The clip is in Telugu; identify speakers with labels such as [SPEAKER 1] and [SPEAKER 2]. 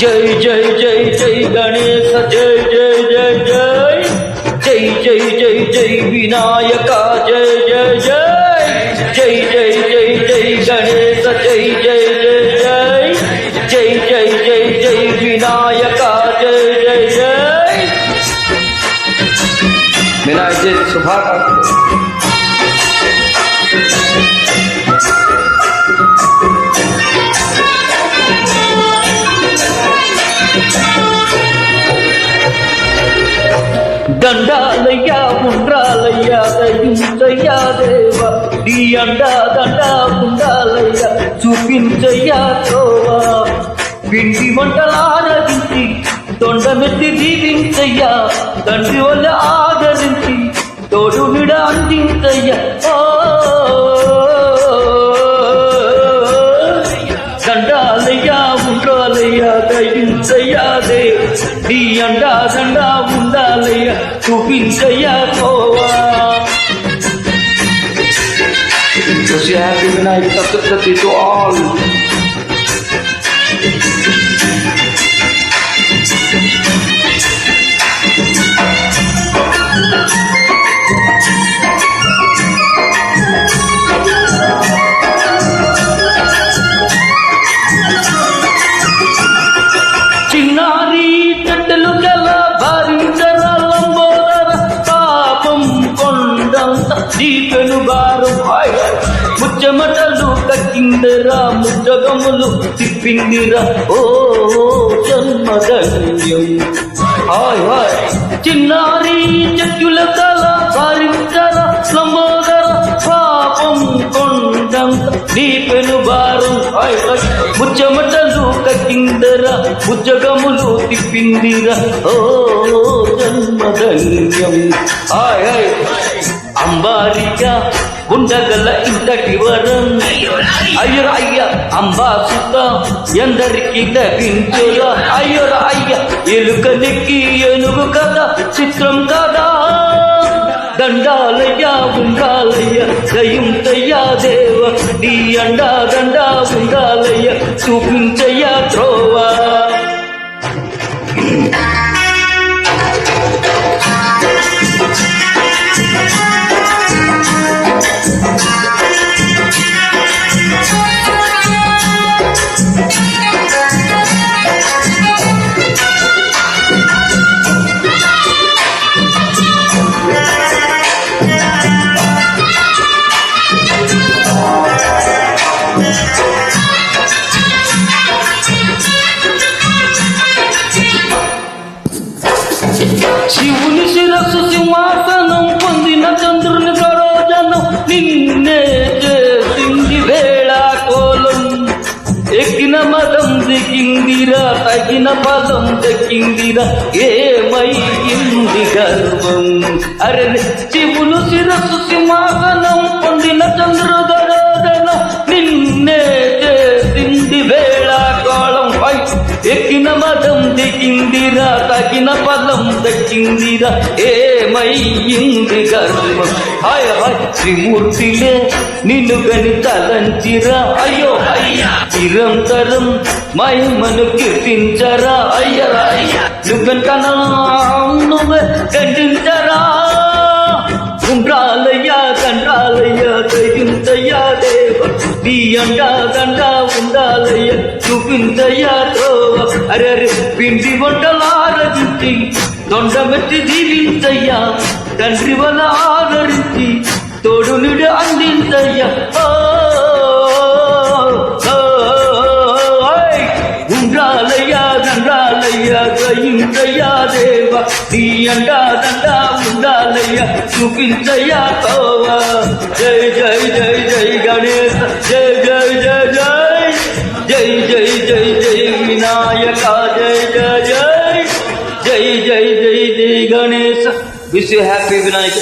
[SPEAKER 1] జై జై జై జై గణేశ జై జై జై జై జై జై జై జై వినాయక జై జై జై జై జై జై జై గణేశ జై జై జై జై జై జై జై జై వినాయక జై జై జై వినాయక జయంతి శుభాకాంక్షలు. దండాలయ్యా ఉండ్రాలయ్యా దయించయ్యా దేవా నీ అండా దండా ఉండాలయ్యా చూపించయ్యా తోవా పిండి వంటలారగించి తొండమెత్తి దీవించయ్యా తండ్రి వల్ల ఆదరించి తోడు నిడ అందించయ్యా దండాలయ్యా ఉండ్రాలయ్యా దయించయ్యా దేవా నీ అండా దండా ఉండాలయ్యా చూపించయ్యా తోవా. Happy Vinayak Chaturthi to all. చిన్నారి చెట్టులు గల భరించర లంబోదర పాపం కొండంత దీపెను భారం ముచ్చమటలు కక్కిందిరా ముచ్చగములు తిప్పిందిరా ఓ జన్మధన్యం. హాయ్ హాయ్ చిన్నారి చెట్టుల గల భరించర లంబోదర పాపం కొండంత దీపెను భారం ముచ్చమటలు కక్కిందిరా ముచ్చగములు తిప్పిందిరా ఓ జన్మధన్యం. హాయ్ హాయ్ అంబారిగా ఉండగల ఇంతటి వరం అయ్యో అయ్య అంబా సుత ఎందరికి లభించురా అయ్యో అయ్య ఎలుక నెక్కి ఏనుగు కదా చిత్రం కదా దండాలయ్యా ఉండాలయ్య దయించయ్యా దేవ నీ అండా దండా ఉండాలయ్య చూపించయ్యా త్రోవా. శివుని శిరస్సు సింహాసనం పొందిన చంద్రుని సరోజనం నిన్నే చేసింది వేళాకోలం ఎక్కిన మదం దిగిందిరా తగిన పదం దక్కిందిరా ఏమైంది గర్వం అరే శివులు శిరస్సు సింహాసనం పొందిన చంద్రుడు సరోజనం నిన్నే చేసింది వేళాకోళం ఎక్కిన మదం దిగిందిరా తగిన పదం దక్కిందిరా ఏమయ్యింది గర్వం. హాయ్ హాయ్ త్రిమూర్తిలే నిన్ను గని తలంచిరా అయ్యో అయ్యా నిరంతరం మహిమను కీర్తించరా అయ్యరా అయ్యా నువ్వెంకనా నువ్వే ఖండించరా ఉండ్రాలయ్యా దండాలయ్యా దయించయ్యా దేవ నీ అండా దండా ఉండాలయ్యా చూపించయ్యా తోవ అరే అరే పిండి వంటలారగించి దొండమెత్తి దీవించయ్యా తండ్రి వల ఆదరించి తోడు నిడు అందించయ్యా ఉండ్రాలయ్యా దండాలయ్యా దయించయ్యా దేవ నీ అండా దండా ఉండాలయ్యా చూపించయ్యా తోవా. జై జై జై జై గణేశ జై జై జై జై జై జై జై జై వినాయక జై జై జై జై జై జై జై Ganesha. Wish you happy Vinayaka.